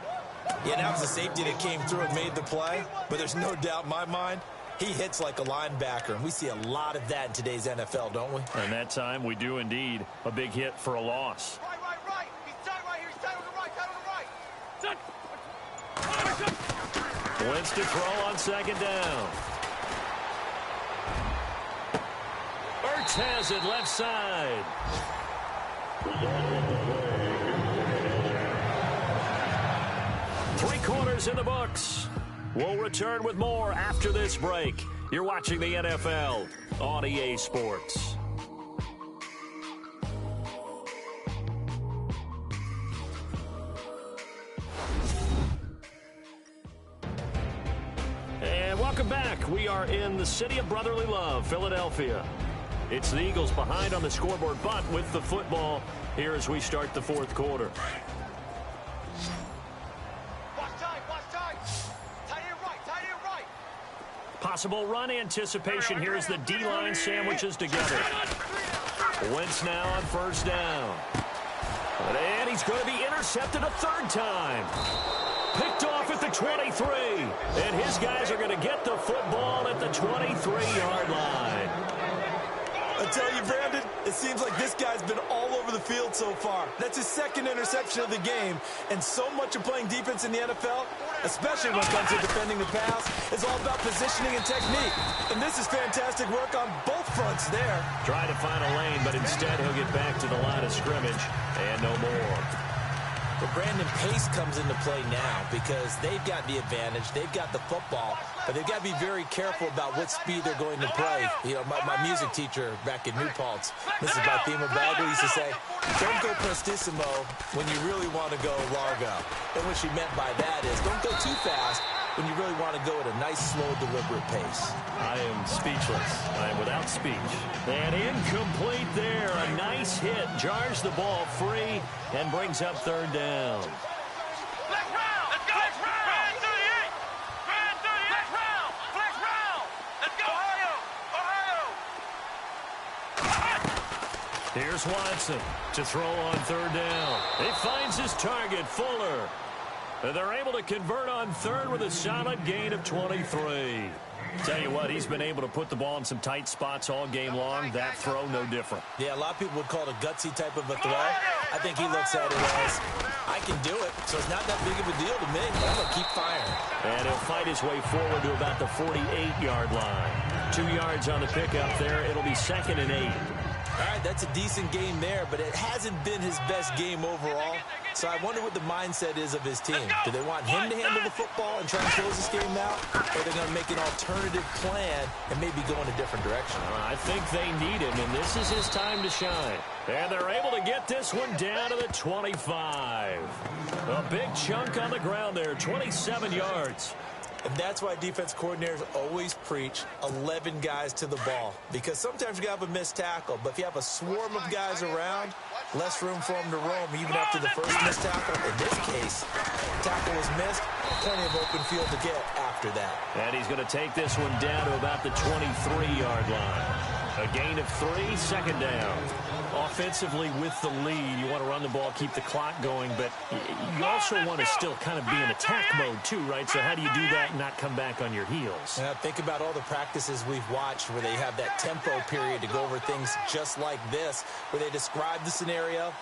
Yeah, that was a safety that came through and made the play, but there's no doubt in my mind he hits like a linebacker, and we see a lot of that in today's NFL, don't we? And that time we do indeed. A big hit for a loss. Right. He's tight right here. He's tight on the right. Wentz to throw on 2nd down. Ertz has it left side. Three quarters in the books. We'll return with more after this break. You're watching the NFL on EA Sports. And welcome back. We are in the city of brotherly love, Philadelphia. It's the Eagles behind on the scoreboard, but with the football here as we start the 4th quarter. Possible run anticipation here as the D-line sandwiches together. Wentz now on 1st down. And he's going to be intercepted a 3rd time. Picked off at the 23. And his guys are going to get the football at the 23-yard line. I tell you, Brandon, it seems like this guy's been all over the field so far. That's his 2nd interception of the game. And so much of playing defense in the NFL, especially when it comes to defending the pass, is all about positioning and technique. And this is fantastic work on both fronts there. Trying to find a lane, but instead he'll get back to the line of scrimmage and no more. But Brandon, pace comes into play now because they've got the advantage. They've got the football, but they've got to be very careful about what speed they're going to play. You know, my music teacher back in New Paltz, Mrs. Bathema Bagley, used to say, don't go prestissimo when you really want to go largo. And what she meant by that is don't go too fast when you really want to go at a nice, slow, deliberate pace. I am speechless. I am without speech. And incomplete there. A nice hit. Jars the ball free and brings up 3rd down. Flex round. Let's go. Flex round. Grand 38. Grand 38. Flex round. Flex round. Let's go. Ohio. Here's Watson to throw on 3rd down. He finds his target, Fuller. They're able to convert on third with a solid gain of 23. Tell you what, he's been able to put the ball in some tight spots all game long. That throw, no different. Yeah, a lot of people would call it a gutsy type of a throw. I think he looks at it as, I can do it, so it's not that big of a deal to me, but I'm going to keep firing. And he'll fight his way forward to about the 48-yard line. 2 yards on the pickup there. It'll be 2nd and 8. All right, that's a decent game there, but it hasn't been his best game overall. So I wonder what the mindset is of his team. Do they want him to handle the football and try and close this game out? Or are they going to make an alternative plan and maybe go in a different direction? I think they need him, and this is his time to shine. And they're able to get this one down to the 25. A big chunk on the ground there, 27 yards. And that's why defense coordinators always preach 11 guys to the ball. Because sometimes you have a missed tackle, but if you have a swarm of guys around, less room for them to roam even after the first missed tackle. In this case, tackle was missed, plenty of open field to get after that. And he's going to take this one down to about the 23-yard line. A gain of 3, 2nd down. Offensively with the lead, you want to run the ball, keep the clock going, but you also want to still kind of be in attack mode too, right? So how do you do that and not come back on your heels? Yeah, think about all the practices we've watched where they have that tempo period to go over things just like this, where they describe the scenario,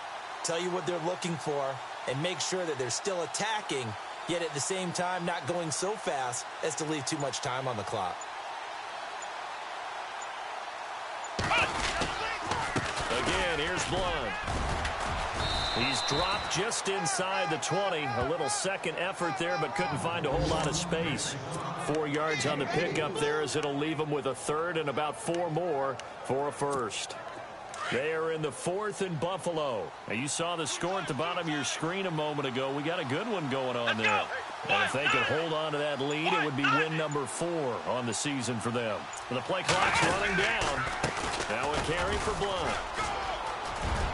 tell you what they're looking for, and make sure that they're still attacking, yet at the same time not going so fast as to leave too much time on the clock. Again, here's Blunt. He's dropped just inside the 20. A little second effort there, but couldn't find a whole lot of space. 4 yards on the pickup there as it'll leave him with a 3rd and about 4 more for a 1st. They are in the 4th in Buffalo. Now, you saw the score at the bottom of your screen a moment ago. We got a good one going on there. And if they could hold on to that lead, it would be win number 4 on the season for them. The play clock's running down. Now a carry for Blunt.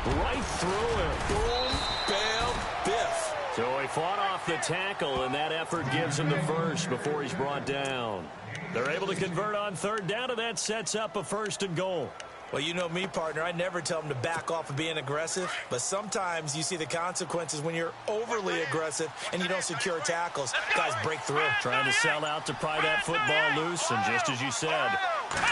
Right through it. Boom, bam, biff. So he fought off the tackle, and that effort gives him the 1st before he's brought down. They're able to convert on 3rd down, and that sets up a 1st and goal. Well, you know me, partner. I never tell them to back off of being aggressive, but sometimes you see the consequences when you're overly aggressive and you don't secure tackles. Guys break through. Trying to sell out to pry that football loose, and just as you said,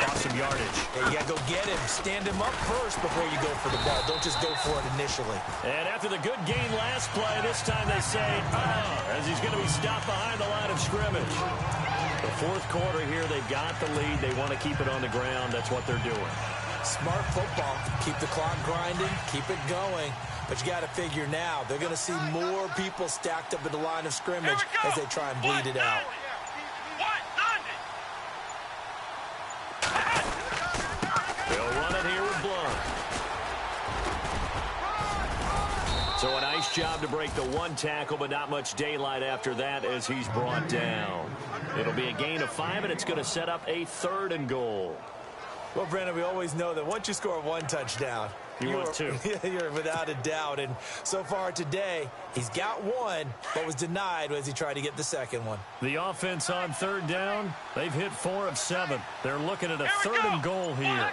lost some yardage. Yeah, you got to go get him. Stand him up first before you go for the ball. Don't just go for it initially. And after the good gain last play, this time they say, as he's going to be stopped behind the line of scrimmage. The 4th quarter here, they've got the lead. They want to keep it on the ground. That's what they're doing. Smart football. Keep the clock grinding. Keep it going. But you got to figure now, they're going to see more people stacked up at the line of scrimmage as they try and bleed it out. They'll run it here with Blunt. So a nice job to break the 1 tackle, but not much daylight after that as he's brought down. It'll be a gain of 5, and it's going to set up a 3rd and goal. Well, Brandon, we always know that once you score 1 touchdown, you're 2. You're without a doubt. And so far today, he's got 1, but was denied as he tried to get the 2nd one. The offense on 3rd down, they've hit 4 of 7. They're looking at a 3rd and goal here.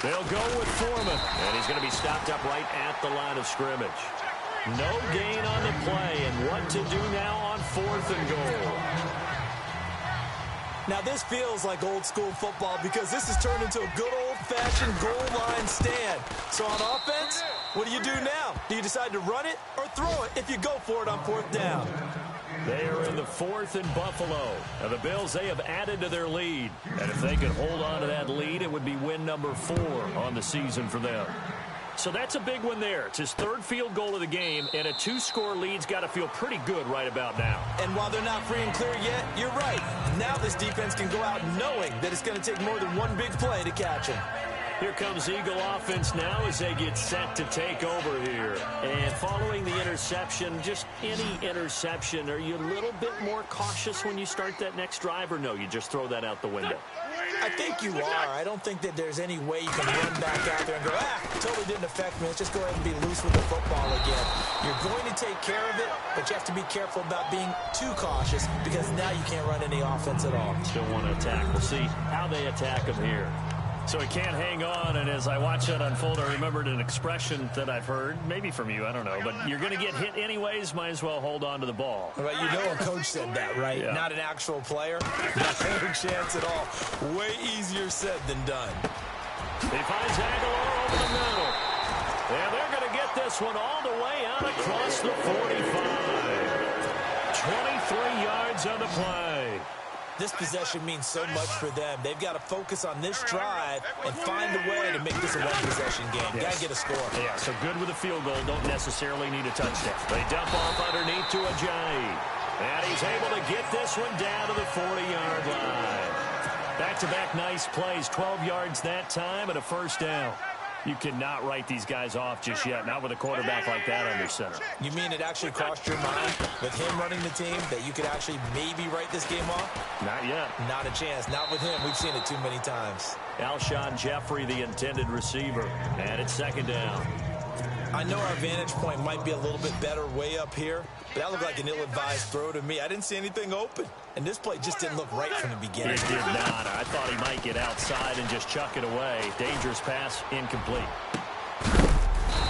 They'll go with Foreman, and he's going to be stopped up right at the line of scrimmage. No gain on the play, and what to do now on 4th and goal. Now, this feels like old-school football because this has turned into a good old-fashioned goal line stand. So on offense, what do you do now? Do you decide to run it or throw it if you go for it on 4th down? They are in the 4th in Buffalo. Now, the Bills, they have added to their lead. And if they could hold on to that lead, it would be win number 4 on the season for them. So that's a big one there. It's his 3rd field goal of the game, and a 2-score lead's got to feel pretty good right about now. And while they're not free and clear yet, you're right. Now this defense can go out knowing that it's going to take more than 1 big play to catch him. Here comes Eagle offense now as they get set to take over here. And following the interception, just any interception, are you a little bit more cautious when you start that next drive, or no, you just throw that out the window? I think you are. I don't think that there's any way you can run back out there and go, totally didn't affect me. Let's just go ahead and be loose with the football again. You're going to take care of it, but you have to be careful about being too cautious because now you can't run any offense at all. Still want to attack. We'll see how they attack them here. So he can't hang on, and as I watch that unfold, I remembered an expression that I've heard, maybe from you, I don't know, but you're going to get hit anyways, might as well hold on to the ball. Well, you know a coach said that, right? Yeah. Not an actual player. No chance at all. Way easier said than done. He finds Aguilar over the middle. And they're going to get this one all the way out across the 45. 23 yards on the play. This possession means so much for them. They've got to focus on this drive and find a way to make this a one-possession game. Yes. Got to get a score. Yeah, so good with a field goal. Don't necessarily need a touchdown. They dump off underneath to Ajayi. And he's able to get this one down to the 40-yard line. Back-to-back nice plays. 12 yards that time and a first down. You cannot write these guys off just yet, not with a quarterback like that under center. You mean it actually crossed your mind with him running the team that you could actually maybe write this game off? Not yet. Not a chance. Not with him. We've seen it too many times. Alshon Jeffrey, the intended receiver. And it's second down. I know our vantage point might be a little bit better way up here, but that looked like an ill-advised throw to me. I didn't see anything open, and this play just didn't look right from the beginning. It did not. I thought he might get outside and just chuck it away. Dangerous pass, incomplete.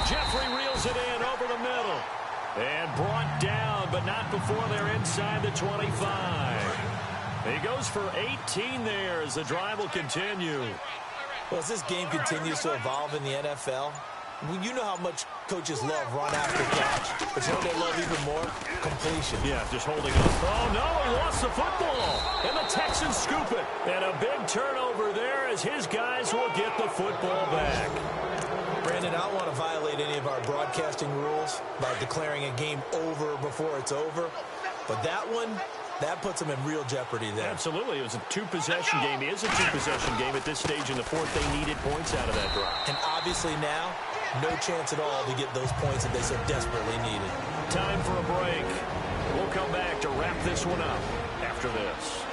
Jeffrey reels it in over the middle. And brought down, but not before they're inside the 25. He goes for 18 there as the drive will continue. Well, as this game continues to evolve in the NFL, you know how much coaches love run after catch, but you know they love even more? Completion. Yeah, just holding on. Oh, no, he lost the football. And the Texans scoop it. And a big turnover there as his guys will get the football back. Brandon, I don't want to violate any of our broadcasting rules by declaring a game over before it's over, but that one, that puts them in real jeopardy there. Absolutely. It was a two-possession game. It is a two-possession game at this stage in the fourth. They needed points out of that drive. And obviously now, no chance at all to get those points that they so desperately needed. Time for a break. We'll come back to wrap this one up after this.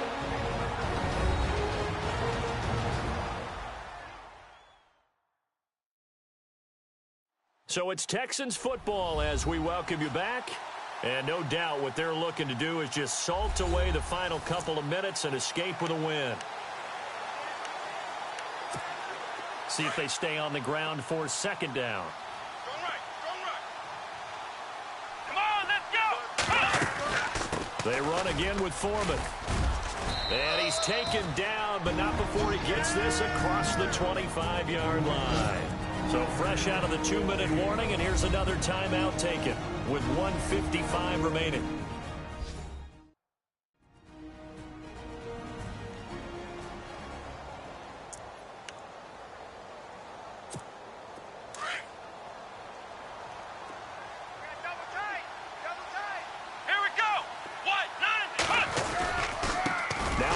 So it's Texans football as we welcome you back. And no doubt what they're looking to do is just salt away the final couple of minutes and escape with a win. See if they stay on the ground for second down. Come on, let's go! They run again with Foreman. And he's taken down, but not before he gets this across the 25-yard line. So fresh out of the 2-minute warning, and here's another timeout taken with 1:55 remaining.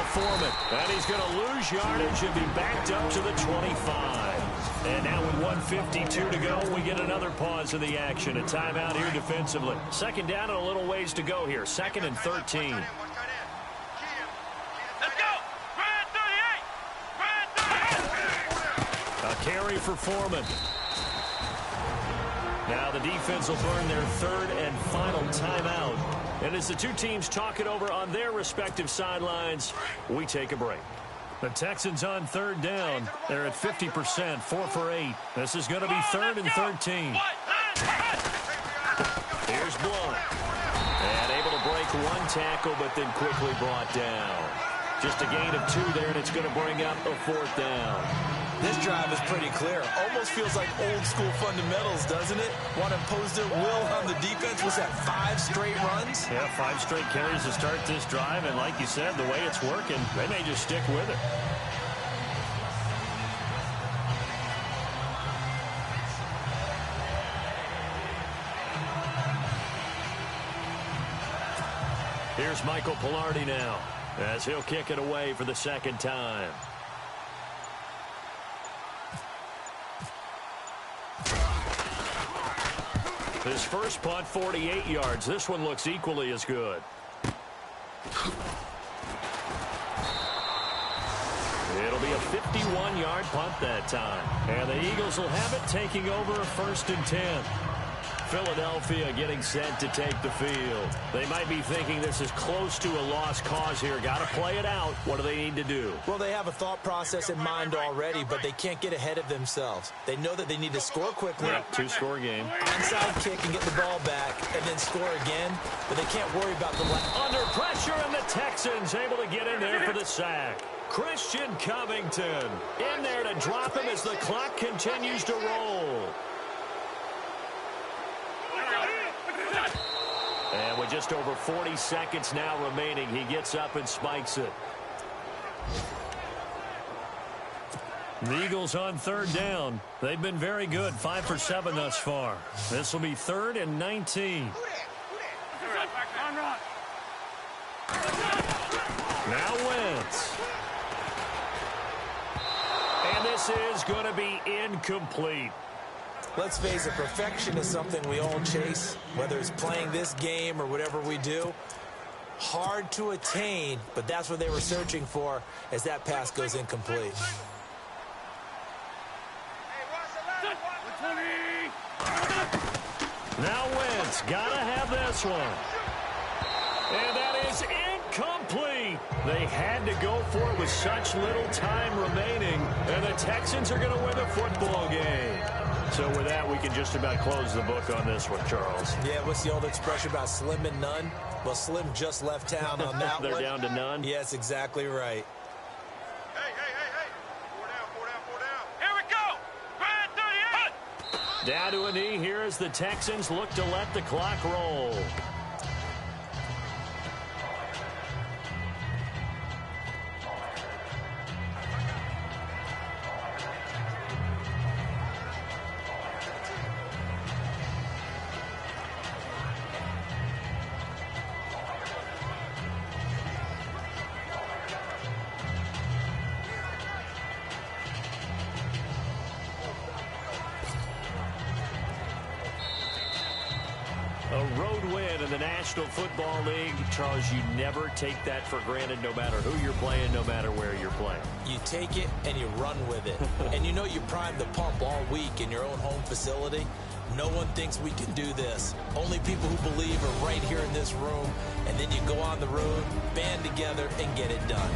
Foreman, and he's going to lose yardage and be backed up to the 25. And now with 1:52 to go, we get another pause of the action. A timeout here defensively. Second down and a little ways to go here. 2nd and 13. Let's go! Grand 38! A carry for Foreman. Now the defense will burn their third and final timeout. And as the two teams talk it over on their respective sidelines, we take a break. The Texans on third down. They're at 50%, 4 for 8. This is going to be 3rd and 13. Here's Blunt. And able to break one tackle, but then quickly brought down. Just a gain of 2 there, and it's going to bring up a 4th down. This drive is pretty clear. Almost feels like old-school fundamentals, doesn't it? Want to impose their will on the defense. Was that 5 straight runs? Yeah, 5 straight carries to start this drive, and like you said, the way it's working, they may just stick with it. Here's Michael Pilardi now, as he'll kick it away for the second time. His first punt, 48 yards. This one looks equally as good. It'll be a 51-yard punt that time. And the Eagles will have it, taking over a 1st and 10. Philadelphia getting set to take the field. They might be thinking this is close to a lost cause here. Got to play it out. What do they need to do? Well, they have a thought process in mind already, but they can't get ahead of themselves. They know that they need to score quickly. Two-score game. Onside kick and get the ball back and then score again, but they can't worry about the under pressure, and the Texans able to get in there for the sack. Christian Covington in there to drop him as the clock continues to roll. And with just over 40 seconds now remaining, he gets up and spikes it. The Eagles on third down. They've been very good, 5 for 7 thus far. This will be 3rd and 19. Now Wentz. And this is going to be incomplete. Let's face it, perfection is something we all chase, whether it's playing this game or whatever we do. Hard to attain, but that's what they were searching for as that pass goes incomplete. Now Wentz, gotta have this one. And that is incomplete. They had to go for it with such little time remaining, and the Texans are going to win the football game. So with that, we can just about close the book on this one, Charles. Yeah, what's the old expression about slim and none? Well, Slim just left town on that They're one. down to none? Yes, exactly right. Hey. 4 down. Here we go. Grand 38. Down to a knee here as the Texans look to let the clock roll. A road win in the National Football League. Charles, you never take that for granted no matter who you're playing, no matter where you're playing. You take it and you run with it. And you know you primed the pump all week in your own home facility. No one thinks we can do this. Only people who believe are right here in this room. And then you go on the road, band together, and get it done.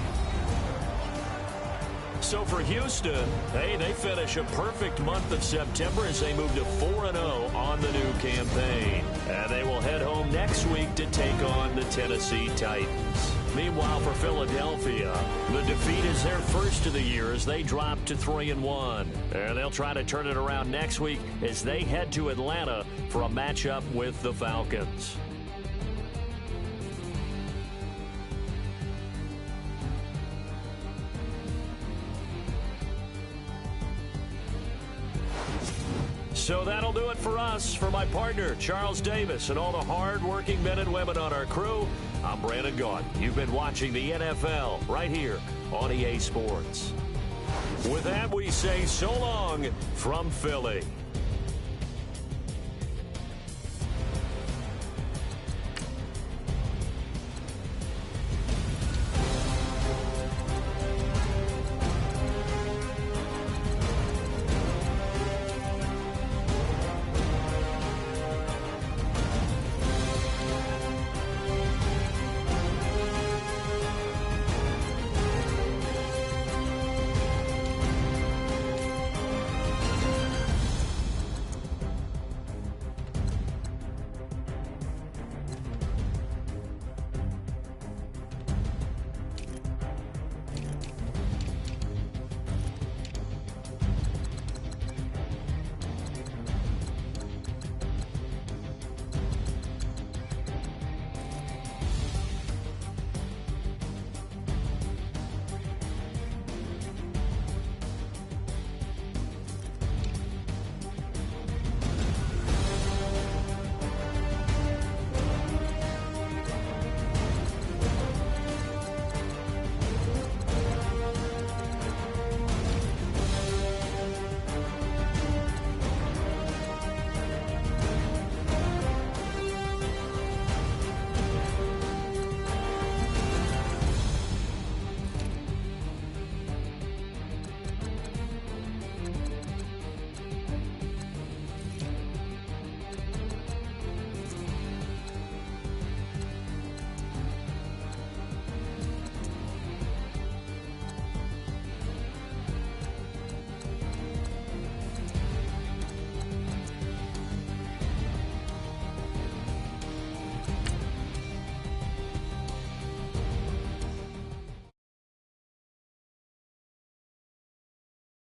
So for Houston, hey, they finish a perfect month of September as they move to 4-0 on the new campaign. And they will head home next week to take on the Tennessee Titans. Meanwhile, for Philadelphia, the defeat is their first of the year as they drop to 3-1. And they'll try to turn it around next week as they head to Atlanta for a matchup with the Falcons. So that'll do it for us. For my partner, Charles Davis, and all the hard-working men and women on our crew, I'm Brandon Gaudin. You've been watching the NFL right here on EA Sports. With that, we say so long from Philly.